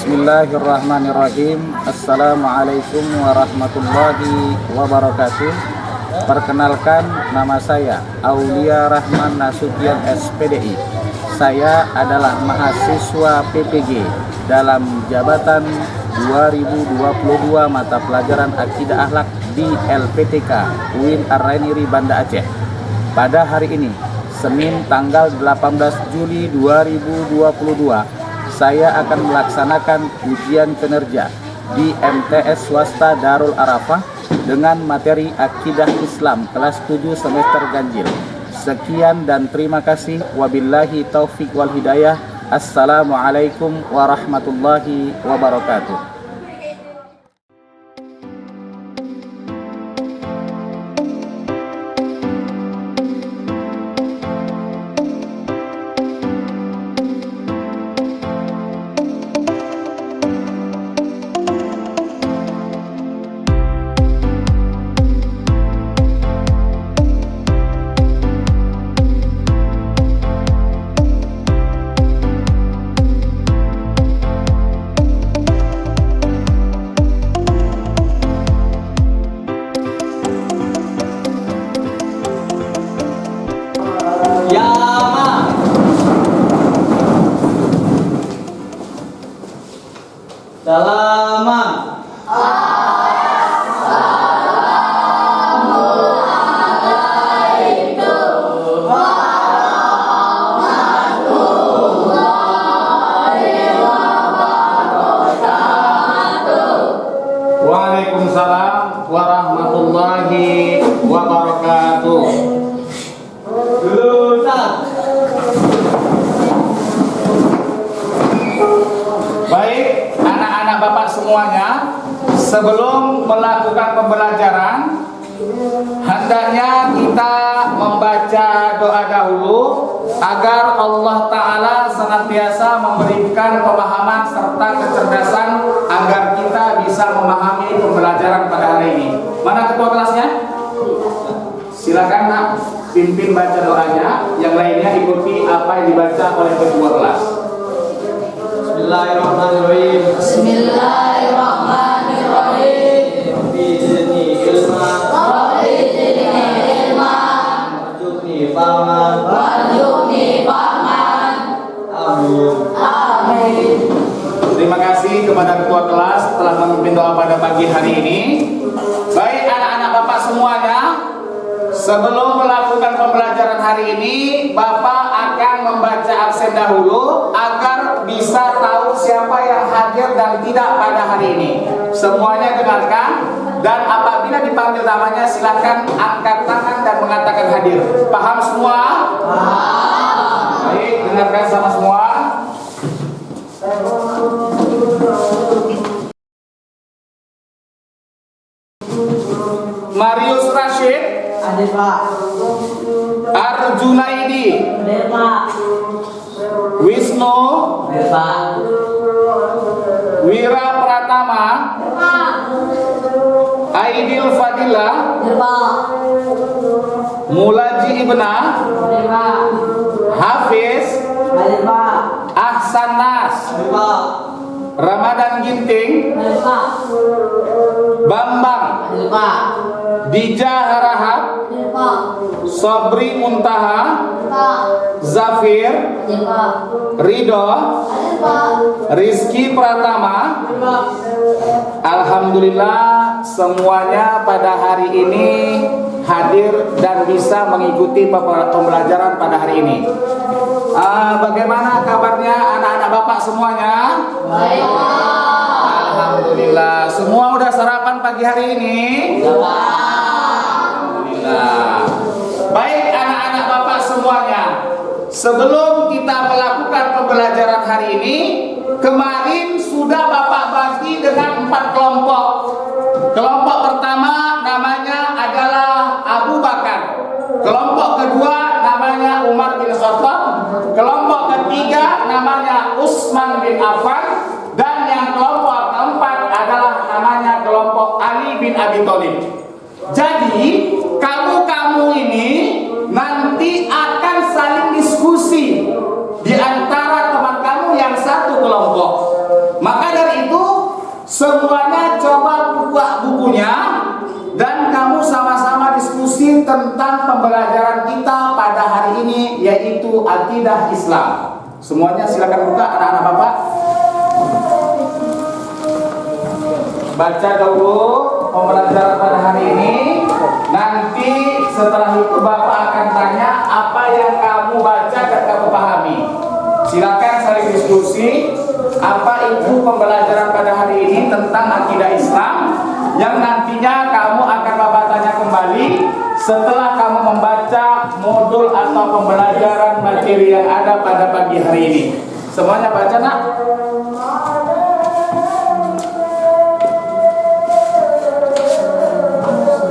Bismillahirrahmanirrahim. Assalamualaikum warahmatullahi wabarakatuh. Perkenalkan, nama saya Aulia Rahman Nasution SPDI. Saya adalah mahasiswa PPG dalam jabatan 2022 mata pelajaran Akidah Akhlak di LPTK UIN Ar-Rainiri Banda Aceh. Pada hari ini, Senin tanggal 18 Juli 2022, saya akan melaksanakan ujian kinerja di MTS Swasta Darul Arafah dengan materi Akidah Islam kelas 7 semester ganjil. Sekian dan terima kasih. Wabillahi taufik wal hidayah. Assalamualaikum warahmatullahi wabarakatuh. Salaman. Assalamualaikum warahmatullahi wabarakatuh. Waalaikumsalam warahmatullahi wabarakatuh. Baik, anak-anak Bapak semuanya, sebelum melakukan pembelajaran, hendaknya kita membaca doa dahulu agar Allah Ta'ala senantiasa memberikan pemahaman serta kecerdasan agar kita bisa memahami pembelajaran pada hari ini. Mana ketua kelasnya? Silakan nak, pimpin baca doanya, yang lainnya ikuti apa yang dibaca oleh ketua kelas. Bismillahirrahmanirrahim. Bismillahirrahmanirrahim. Rabbi zidni ilma. Rabbi zidni ilma. Warzuqni fahman. Warzuqni fahman. Amin. Amin. Terima kasih kepada ketua kelas telah memimpin doa pada pagi hari ini. Baik anak-anak Bapak semuanya, sebelum melakukan pembelajaran hari ini, Bapak akan membaca absen dahulu agar bisa tahu siapa yang hadir dan tidak pada hari ini. Semuanya dengarkan, dan apabila dipanggil namanya silakan angkat tangan dan mengatakan hadir. Paham semua? Baik, dengarkan sama semua. Marius Rashid, Hadir Pak. Arjunaidi, Hadir Pak. Wisnu, Hadir Pak. Wira Pratama, Pak. Aidil Fadila, Hadir Pak. Mulaji Ibna, Hadir Pak. Hafiz, Hadir Pak. Ahsan Nas, Hadir Pak. Ramadan Ginting, Hadir Pak. Bambang, Hadir Pak. Dija Harahap, Hadir Pak. Sobri Muntaha, Hadir Pak. Zafir, Hadir Pak. Ridho, Hadir Pak. Rizky Pratama. Hadir Pak. Alhamdulillah semuanya pada hari ini hadir dan bisa mengikuti pembelajaran pada hari ini. Bagaimana kabarnya anak-anak Bapak semuanya? Baik. Alhamdulillah. Semua udah sarapan pagi hari ini? Alhamdulillah. Baik anak-anak Bapak semuanya, sebelum kita melakukan pembelajaran hari ini, kemarin sudah Bapak bagi dengan 4 kelompok. Kelompok pertama namanya adalah Abu Bakar. Kelompok kedua namanya Umar bin Khattab. Kelompok ketiga namanya Utsman bin Affan. Dan yang kelompok keempat adalah namanya kelompok Ali bin Abi Thalib. Jadi kamu-kamu ini nanti akan saling diskusi di antara teman kamu yang satu kelompok. Maka semuanya coba buka bukunya dan kamu sama-sama diskusi tentang pembelajaran kita pada hari ini, yaitu akidah Islam. Semuanya silakan buka, anak-anak Bapak. Baca dulu pembelajaran pada hari ini. Nanti setelah itu Bapak akan tanya apa yang kamu baca dan kamu pahami. Silakan saling diskusi. Apa itu pembelajaran pada hari ini tentang akidah Islam, yang nantinya kamu akan Bapak tanya kembali setelah kamu membaca modul atau pembelajaran materi yang ada pada pagi hari ini. Semuanya baca, nak?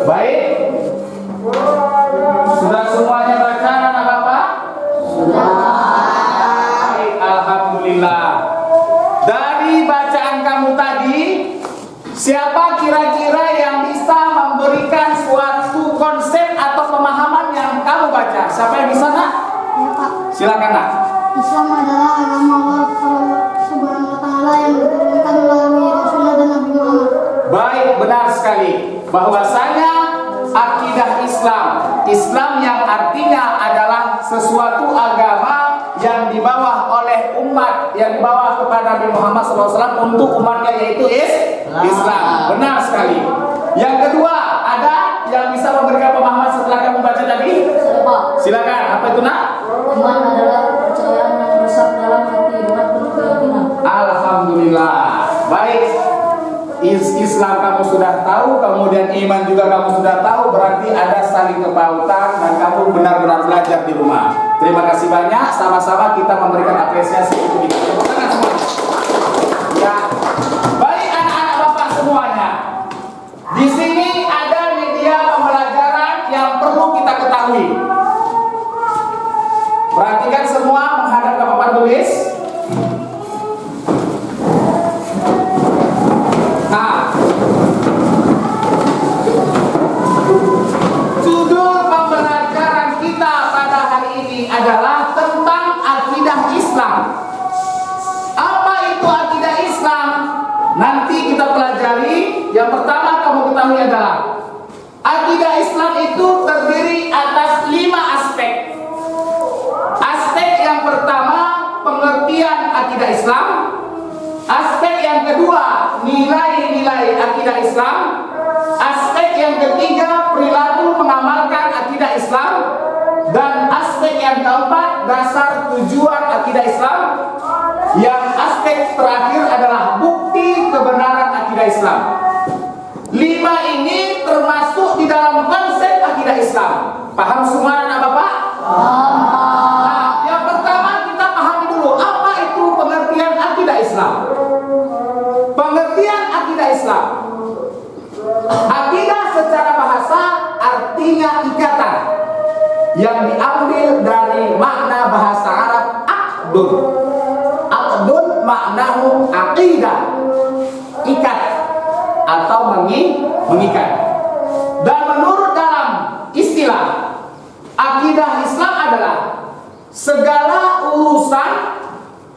Baik. Sudah semuanya baca, anak Bapak? Sudah. Baik, alhamdulillah. Dari bacaan kamu tadi, siapa kira-kira yang bisa memberikan suatu konsep atau pemahaman yang kamu baca? Siapa yang bisa, nak? Ya Pak. Silakan, nak. Islam adalah agama Allah Subhanahu wa Ta'ala yang diturunkan melalui Rasulullah dan Nabi Muhammad. Baik, benar sekali. Bahwasanya akidah Islam, Islam yang artinya adalah sesuatu agama yang dibawa oleh umat, yang dibawa kepada Nabi Muhammad SAW untuk umatnya, yaitu Islam. Benar sekali. Yang kedua, ada yang bisa memberikan pemahaman setelah kamu baca tadi? Saya Pak. Silakan. Apa itu, nak? Iman adalah kepercayaan yang besar dalam hati dengan penuh keyakinan. Alhamdulillah. Baik. Islam kamu sudah tahu, kemudian iman juga kamu sudah tahu, berarti ada saling kepautan dan kamu benar-benar belajar di rumah. Terima kasih banyak, sama-sama kita memberikan apresiasi untuk itu. Tepuk tangan semua. Ya. Baik, anak-anak Bapak semuanya. Di sini ada media pembelajaran yang perlu kita ketahui. Perhatikan semua menghadap ke papan tulis. Nah, judul pembelajaran kita pada hari ini adalah tentang akidah Islam. Apa itu akidah Islam? Nanti kita pelajari. Yang pertama kamu ketahui adalah akidah Islam itu terdiri atas 5 aspek. Aspek yang pertama, pengertian akidah Islam. Aspek yang kedua, nilai-nilai akidah Islam. Aspek yang ketiga, perilaku mengamalkan akidah Islam. Dan aspek yang keempat, dasar tujuan akidah Islam. Yang aspek terakhir adalah bukti kebenaran akidah Islam. 5 ini termasuk di dalam konsep akidah Islam. Paham semua anak Bapak? Nah, yang pertama kita pahami dulu apa itu pengertian akidah Islam. Pengertian akidah Islam. Akidah secara bahasa artinya ikatan, yang diambil dari makna bahasa Arab aqdun. Aqdun maknahu aqidah, ikat atau mengikat. Dan menurut dalam istilah, akidah Islam adalah segala urusan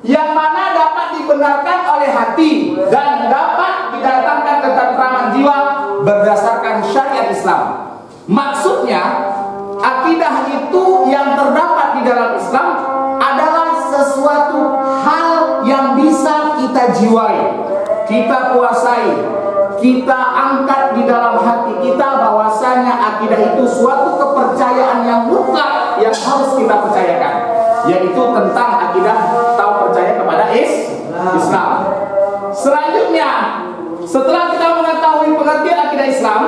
yang mana dapat dibenarkan oleh hati dan dapat didatangkan ketentraman jiwa berdasarkan syariat Islam. Maksudnya, akidah itu yang terdapat di dalam Islam adalah sesuatu hal yang bisa kita jiwai, kita kuasai, kita angkat di dalam hati kita, bahwasanya akidah itu suatu kepercayaan yang mutlak yang harus kita percayakan, yaitu tentang akidah atau percaya kepada Islam. Selanjutnya, setelah kita mengetahui pengertian akidah Islam,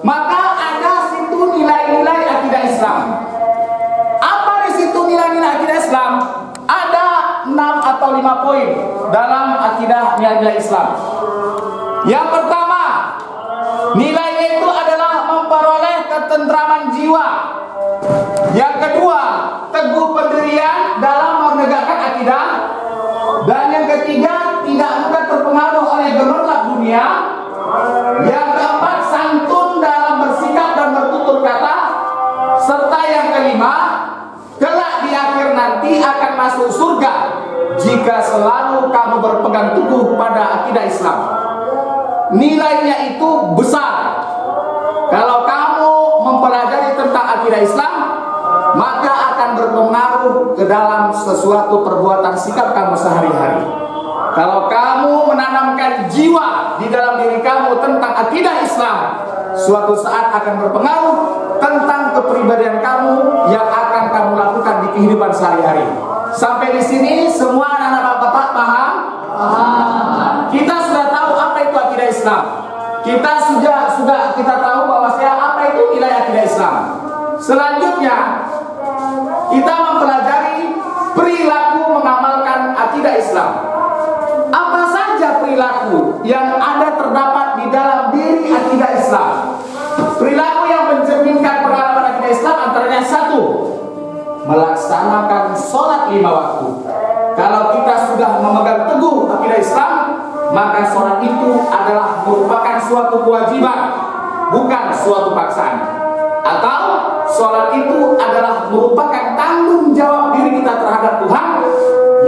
maka ada situ nilai-nilai akidah Islam. Apa di situ nilai-nilai akidah Islam? Ada 6 atau 5 poin dalam akidah nilai-nilai Islam. Yang pertama, nilainya itu adalah memperoleh ketentraman jiwa. Yang kedua, teguh pendirian dalam menegakkan akidah. Dan yang ketiga, tidak mudah terpengaruh oleh gemerlap dunia. Yang keempat, santun dalam bersikap dan bertutur kata. Serta yang kelima, kelak di akhir nanti akan masuk surga jika selalu kamu berpegang teguh pada akidah Islam. nilainya itu besar. Kalau kamu mempelajari tentang akidah Islam, maka akan berpengaruh ke dalam sesuatu perbuatan sikap kamu sehari-hari. Kalau kamu menanamkan jiwa di dalam diri kamu tentang akidah Islam, suatu saat akan berpengaruh tentang kepribadian kamu yang akan kamu lakukan di kehidupan sehari-hari. Sampai di sini semua anak-anak bapak paham? Kita sudah tahu apa itu akidah Islam. Kita sudah kita tahu bahwasanya apa itu nilai akidah Islam. Selanjutnya kita mempelajari perilaku mengamalkan akidah Islam. Apa saja perilaku yang ada terdapat di dalam diri akidah Islam? Perilaku yang mencerminkan pengalaman akidah Islam antaranya satu, melaksanakan sholat 5 waktu. Kalau kita sudah memegang teguh akidah Islam, maka sholat itu adalah merupakan suatu kewajiban, bukan suatu paksaan. Atau sholat itu adalah merupakan tanggung jawab diri kita terhadap Tuhan,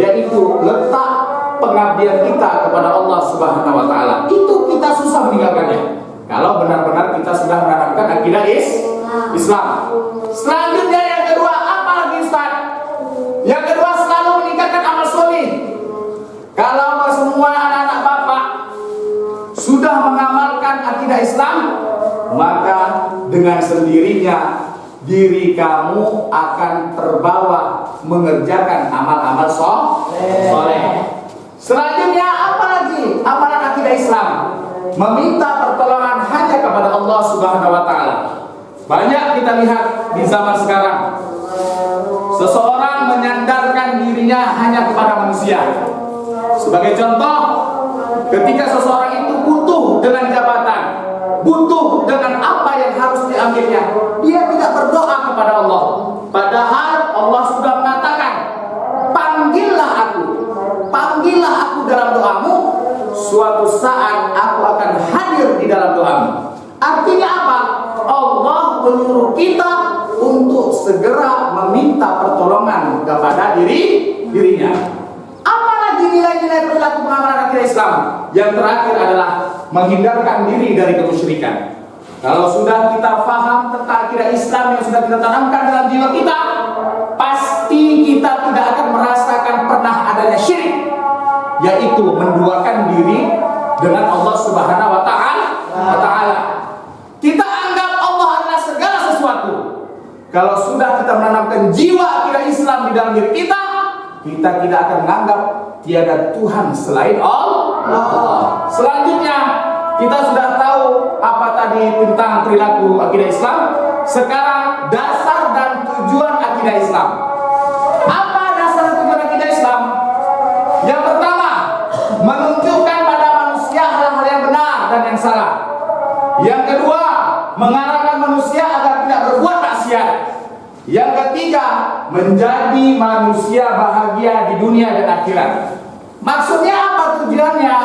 yaitu letak pengabdian kita kepada Allah Subhanahu wa Ta'ala. Itu kita susah meninggalkannya kalau benar-benar kita sudah menanamkan akidah Islam. Selanjutnya yang kedua, apa lagi Ustaz? Yang kedua, selalu meningkatkan amal soleh. Kalau semua anak-anak bapak sudah mengamalkan akidah Islam, maka dengan sendirinya diri kamu akan terbawa mengerjakan amal-amal soleh. Selanjutnya apa lagi? Amalan akidah Islam, meminta pertolongan hanya kepada Allah Subhanahu wa Ta'ala. Banyak kita lihat di zaman sekarang, seseorang menyandarkan dirinya hanya kepada manusia. Sebagai contoh, ketika seseorang itu butuh dengan jabatan, butuh dengan apa yang harus diambilnya, dia tidak berdoa kepada Allah. Padahal Allah sudah mengatakan, panggillah aku dalam doamu, suatu saat aku akan hadir di dalam doamu. Artinya apa? Allah menyuruh kita untuk segera meminta pertolongan kepada dirinya. Apalagi nilai-nilai perilaku pengamalan akidah Islam? Yang terakhir adalah menghindarkan diri dari kemusyrikan. Kalau sudah kita paham tentang akidah Islam yang sudah kita tanamkan dalam jiwa kita, pasti kita tidak akan merasakan pernah adanya syirik, yaitu menduakan diri dengan Allah Subhanahu wa Ta'ala. Kita anggap Allah adalah segala sesuatu. Kalau sudah kita menanamkan jiwa akidah Islam di dalam diri kita, kita tidak akan menganggap tiada Tuhan selain Allah. Selanjutnya, kita sudah tahu apa tadi tentang perilaku akidah Islam. Sekarang dasar dan tujuan akidah Islam. Apa dasar dan tujuan akidah Islam? Yang pertama, menunjukkan pada manusia hal-hal yang benar dan yang salah. Yang kedua, mengarahkan manusia agar tidak berbuat maksiat. Yang ketiga, menjadi manusia bahagia di dunia dan akhirat. Maksudnya apa tujuannya?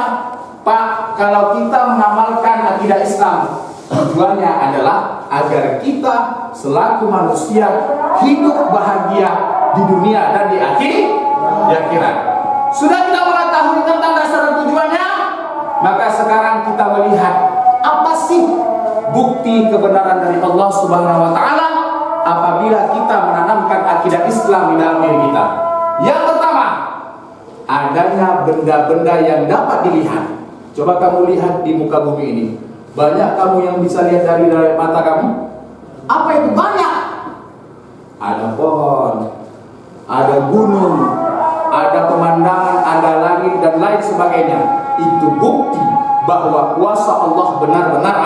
Pak, kalau kita mengamalkan akidah Islam, tujuannya adalah agar kita selaku manusia hidup bahagia di dunia dan di akhirat. Sudah kita mengetahui tentang dasar dan tujuannya, maka sekarang kita melihat apa sih bukti kebenaran dari Allah Subhanahu wa Ta'ala apabila kita menanamkan akidah Islam di dalam diri kita. Yang pertama, adanya benda-benda yang dapat dilihat. Coba kamu lihat di muka bumi ini, banyak kamu yang bisa lihat dari mata kamu? Apa itu banyak? Ada pohon, ada gunung, ada pemandangan, ada langit dan lain sebagainya. Itu bukti bahwa kuasa Allah benar-benar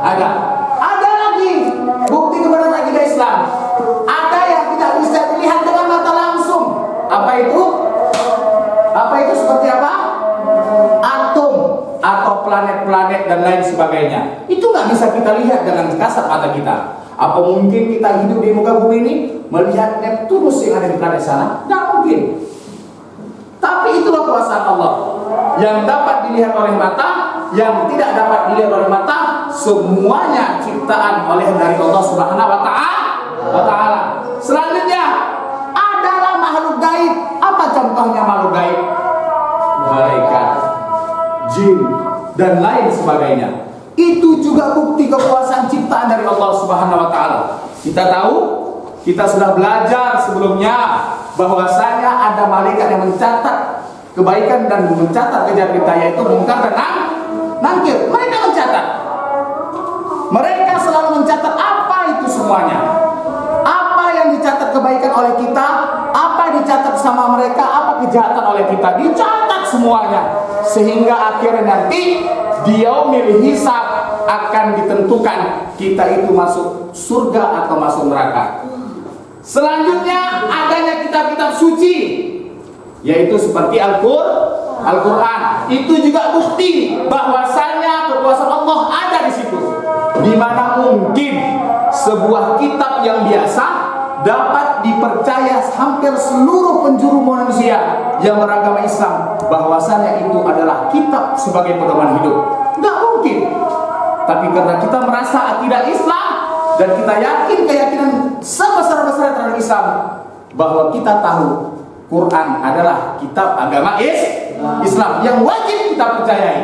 ada. Ada lagi bukti kebenaran akidah Islam. Ada yang tidak bisa dilihat dengan mata langsung. Apa itu? Apa itu seperti apa? Atom atau planet-planet dan lain sebagainya. Itu nggak bisa kita lihat dengan kasat mata kita. Apa mungkin kita hidup di muka bumi ini melihat Neptunus yang ada di planet sana? Nggak mungkin. Tapi itulah kuasa Allah yang dapat dilihat oleh mata, yang tidak dapat dilihat oleh mata, semuanya ciptaan oleh dari Allah Subhanahu wa Ta'ala. Selanjutnya adalah makhluk gaib. Apa contohnya makhluk gaib? Malaikat, jin, dan lain sebagainya. Itu juga bukti kekuasaan ciptaan dari Allah Subhanahu wa taala. Kita tahu, kita sudah belajar sebelumnya bahwasanya ada malaikat yang mencatat kebaikan dan mencatat kejahatan kita, yaitu mungkar dan nakir. Mereka mencatat. Mereka selalu mencatat apa itu semuanya. Apa yang dicatat kebaikan oleh kita, apa yang dicatat sama mereka, apa kejahatan oleh kita, dicatat semuanya. Sehingga akhirnya nanti di yaumil hisab akan ditentukan kita itu masuk surga atau masuk neraka. Selanjutnya adanya kitab-kitab suci, yaitu seperti Al-Quran. Itu juga bukti bahwasanya kekuasaan Allah ada di situ. Di mana mungkin sebuah kitab yang biasa dapat dipercaya hampir seluruh penjuru manusia yang beragama Islam bahwasanya itu adalah kitab sebagai pedoman hidup. Nggak mungkin. Tapi karena kita merasa akidah Islam dan kita yakin keyakinan sebesar-besar terhadap Islam, bahwa kita tahu Quran adalah kitab agama Islam yang wajib kita percayai.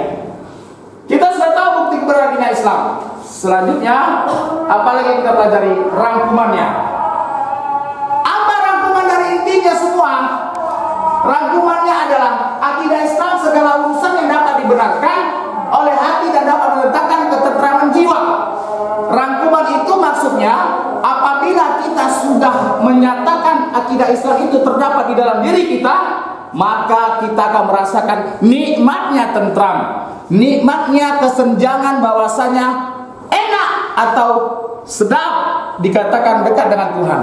Kita sudah tahu bukti keberadaannya Islam. Selanjutnya, apalagi kita pelajari rangkumannya. Apa rangkuman dari intinya semua? Rangkumannya adalah akidah Islam segala urusan yang dapat dibenarkan oleh hati dan dapat meletakkan ketentraman jiwa. Rangkuman itu maksudnya apabila kita sudah menyatakan akidah Islam itu terdapat di dalam diri kita, maka kita akan merasakan nikmatnya tentram, nikmatnya kesenjangan bahwasanya enak atau sedap dikatakan dekat dengan Tuhan.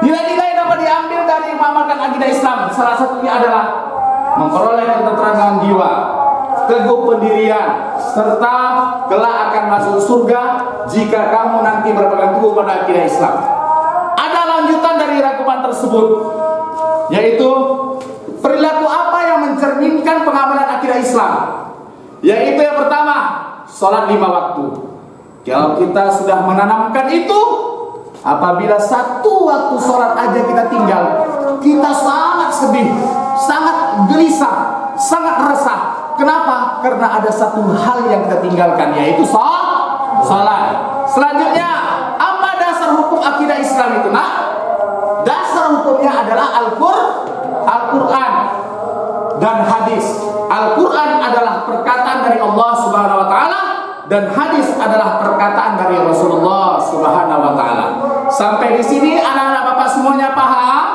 Nilai-nilai yang dapat diambil dari mengamalkan akidah Islam, salah satunya adalah memperoleh ketentraman jiwa, teguh pendirian, serta kelak akan masuk surga jika kamu nanti berpegang teguh pada akidah Islam. Ada lanjutan dari rangkuman tersebut, yaitu perilaku apa yang mencerminkan pengamalan akidah Islam. Yaitu yang pertama, sholat 5 waktu. Kalau kita sudah menanamkan itu, apabila satu waktu sholat aja kita tinggal, kita sangat sedih, sangat gelisah, sangat resah. Kenapa? Karena ada satu hal yang kita tinggalkan, yaitu sholat. Selanjutnya, apa dasar hukum akidah Islam itu? Nah, dasar hukumnya adalah Al-Quran dan hadis. Al-Quran adalah perkataan dari Allah Subhanahu wa taala dan hadis adalah perkataan dari Rasulullah Subhanahu wa taala. Sampai di sini anak-anak Bapak semuanya paham?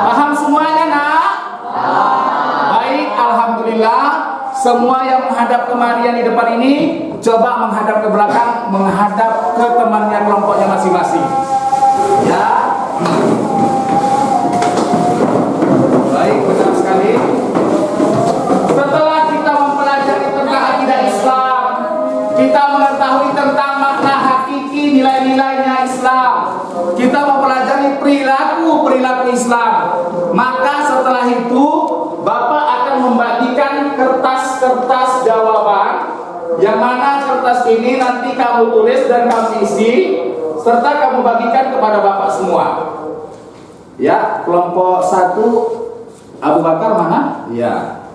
Paham semuanya, Nak? Baik, alhamdulillah. Semua yang menghadap kemarian di depan ini coba menghadap ke belakang, menghadap ke temannya kelompoknya masing-masing. Ya. Baik, benar sekali. Setelah kita mempelajari tentang akidah Islam, kita mengetahui tentang makna hakiki nilai-nilainya Islam, kita mempelajari perilaku Islam, maka setelah itu Bapak akan membagikan kertas-kertas jawaban, yang mana kertas ini nanti kamu tulis dan kamu isi serta kamu bagikan kepada Bapak semua. Ya, kelompok 1 Abu Bakar mana? Ya.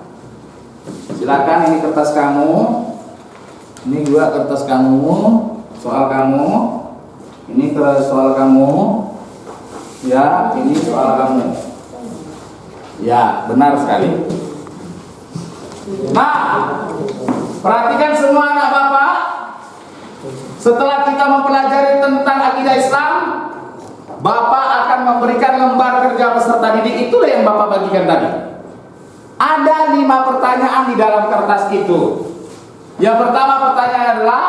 Silakan, ini kertas kamu. Ini juga kertas kamu, soal kamu. Ini soal kamu. Ya, ini soal kamu. Ya, benar sekali. Nah, perhatikan semua anak Bapak. Setelah kita mempelajari tentang akidah Islam, Bapak akan memberikan lembar kerja peserta didik. Itulah yang Bapak bagikan tadi. Ada 5 pertanyaan di dalam kertas itu. Yang pertama pertanyaan adalah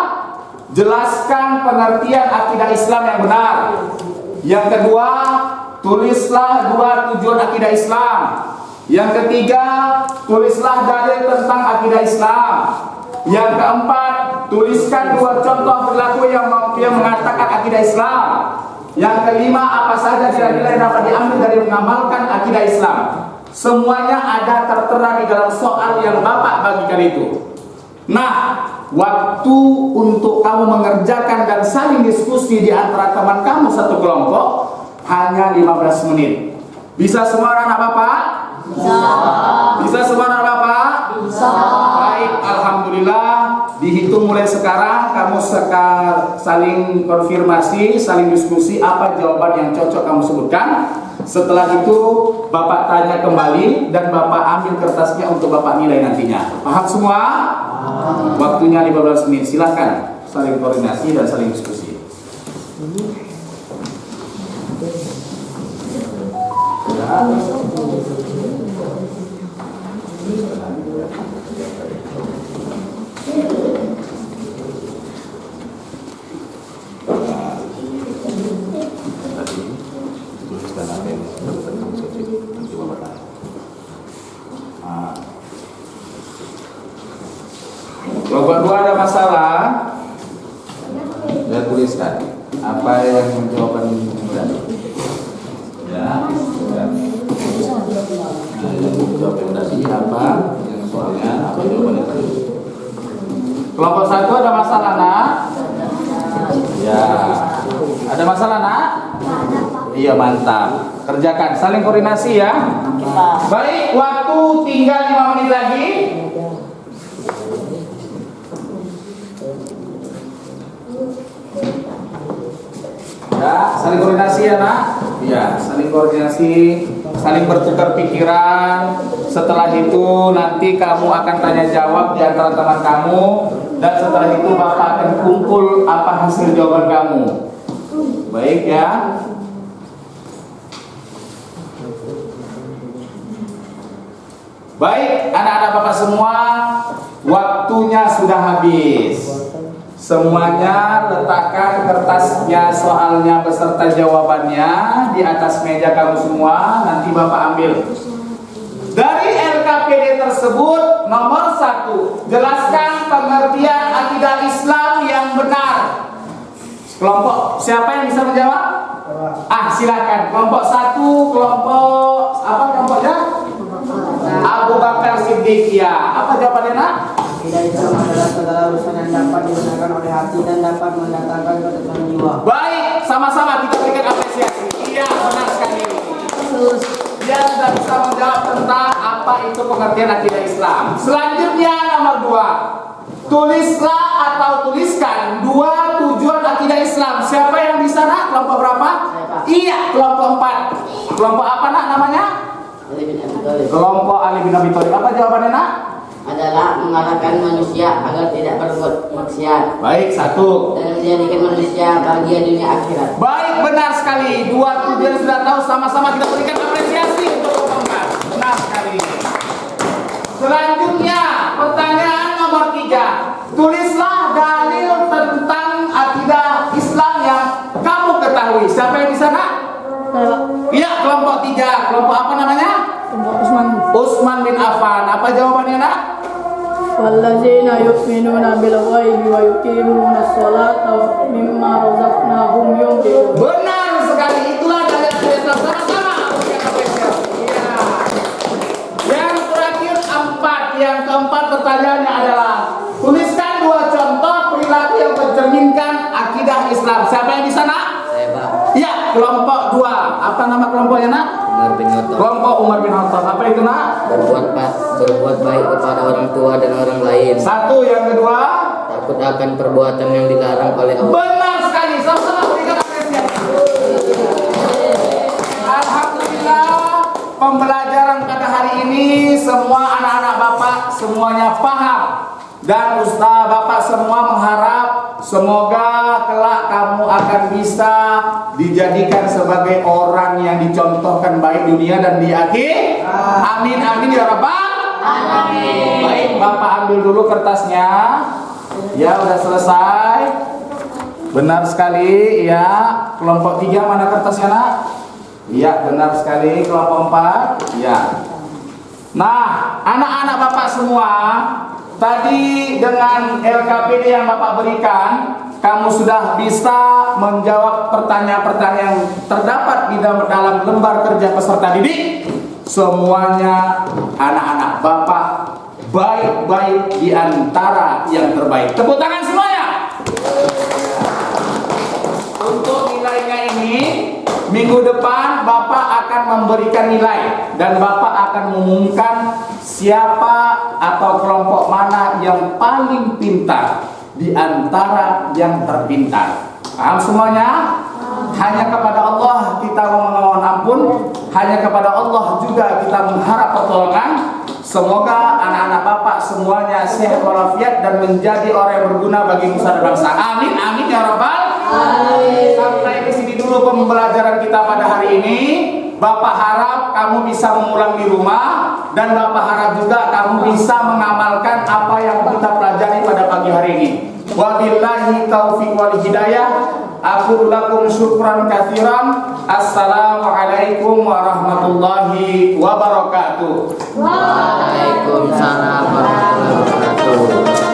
jelaskan pengertian akidah Islam yang benar. Yang kedua, tulislah 2 tujuan akidah Islam. Yang ketiga, tulislah dalil tentang akidah Islam. Yang keempat, tuliskan 2 contoh perilaku yang mengatakan akidah Islam. Yang kelima, apa saja nilai-nilai yang dapat diambil dari mengamalkan akidah Islam. Semuanya ada tertera di dalam soal yang Bapak bagikan itu. Nah, waktu untuk kamu mengerjakan dan saling diskusi di antara teman kamu satu kelompok hanya 15 menit. Bisa semua anak Bapak? Bisa. Bisa semua anak Bapak? Bisa. Baik, alhamdulillah. saling konfirmasi, saling diskusi apa jawaban yang cocok kamu sebutkan. Setelah itu Bapak tanya kembali dan Bapak ambil kertasnya untuk Bapak nilai nantinya. Paham semua? Waktunya 15 menit. Silakan saling koordinasi dan saling diskusi. Kelompok 2 ada masalah, saya tuliskan apa yang jawaban mudah. Ya, sudah. Nah, yang jawaban tadi apa? Yang soalnya apa jawabannya tadi? Kelompok 1 ada masalah, Nak? Ya, ada masalah, Nak? Iya, mantap. Kerjakan, saling koordinasi ya. Baik, waktu tinggal 5 menit lagi. Ya, saling koordinasi ya, Nak. Ya, saling koordinasi, saling bertukar pikiran. Setelah itu nanti kamu akan tanya jawab di antara teman kamu, dan setelah itu Bapak akan kumpul apa hasil jawaban kamu. Baik ya. Baik, anak-anak Bapak semua, waktunya sudah habis. Semuanya letakkan kertasnya, soalnya beserta jawabannya di atas meja kamu semua. Nanti Bapak ambil. Dari LKPD tersebut, nomor 1, jelaskan pengertian akidah Islam yang benar. Kelompok siapa yang bisa menjawab? Silakan. Kelompok 1, kelompok apa kelompoknya? Abu Bakar Siddiq. Ya, apa jawabannya, Nak? Akidah Islam adalah segala urusan yang dapat digunakan oleh hati dan dapat mendatangkan ketenangan jiwa. Baik, sama-sama kita berikan apresiasi. Iya, benar sekali. Dia sudah bisa menjawab tentang apa itu pengertian akidah Islam. Selanjutnya nomor 2, tulislah atau tuliskan 2 tujuan akidah Islam. Siapa yang bisa, Nak? Kelompok berapa? Iya, kelompok 4. Kelompok apa, Nak, namanya? Kelompok Ali bin Abi Thalib. Apa jawabannya, Nak? Adalah mengarahkan manusia agar tidak berbuat maksiat. Baik, 1. Dan menjadikan manusia bahagia dunia akhirat. Baik, benar sekali. 2 tujuan sudah tahu, sama-sama kita berikan apresiasi untuk kelompok. Benar sekali. Selanjutnya, pertanyaan nomor 3. Tulislah dalil tentang akidah Islam yang kamu ketahui. Siapa yang di sana? Iya, kelompok 3. Kelompok apa namanya? Utsman bin Affan. Apa jawabannya, Nak? Wallazina yu'minuna bil ghaibi wa yuqimuna sholata wa mimma razaqnahum yunfiqun. Benar sekali. Itulah dalil Islam. Sama-sama. Iya. Yang terakhir 4. Yang keempat pertanyaannya adalah tuliskan 2 contoh perilaku yang mencerminkan akidah Islam. Siapa yang di sana? Saya Pak Iya, kelompok 2. Apa nama kelompoknya, Nak? Umar bin Khattab. Kelompok Umar bin Khattab. Apa itu, Nak? Berbuat baik kepada orang tua dan orang lain. 1. Yang kedua, Takut akan perbuatan yang dilarang oleh Allah. benar sekali. Sama-sama berikan apresiasi. Alhamdulillah, pembelajaran pada hari ini semua anak-anak Bapak semuanya paham. Dan Ustaz Bapak semua mengharap semoga kelak kamu akan bisa dijadikan sebagai orang yang dicontohkan baik dunia dan di akhir. Amin amin ya Rabbal alamin. Baik, Bapak ambil dulu kertasnya. Ya, udah selesai. Benar sekali ya. Kelompok 3 mana kertasnya, Nak? Iya, benar sekali. Kelompok 4. Ya. Nah, anak-anak Bapak semua, tadi dengan LKPD yang Bapak berikan, kamu sudah bisa menjawab pertanyaan-pertanyaan yang terdapat di dalam lembar kerja peserta didik. Semuanya anak-anak Bapak baik-baik di antara yang terbaik. Tepuk tangan semuanya. Untuk nilainya ini, minggu depan Bapak akan memberikan nilai dan Bapak akan mengumumkan siapa atau kelompok mana yang paling pintar di antara yang terpintar. Paham semuanya? Hanya kepada Allah kita memohon ampun, hanya kepada Allah juga kita mengharap pertolongan. Semoga anak-anak Bapak semuanya sehat walafiat dan menjadi orang yang berguna bagi nusa dan bangsa. Amin, amin ya rabbal alamin. Sampai di sini dulu pembelajaran kita pada hari ini. Bapak harap kamu bisa mengulang di rumah, dan Bapak harap juga kamu bisa mengamalkan apa yang kita pelajari pada pagi hari ini. Wabillahi taufiq wal hidayah. Aku lakum syukran katsiran. Assalamualaikum warahmatullahi wabarakatuh. Waalaikumsalam warahmatullahi wabarakatuh.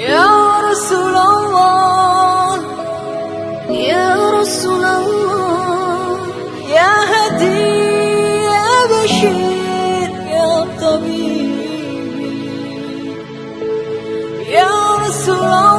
Ya Rasulullah, Ya Rasulullah, Ya Hadi, Ya Bashir, Ya Tabib, Ya Rasulullah.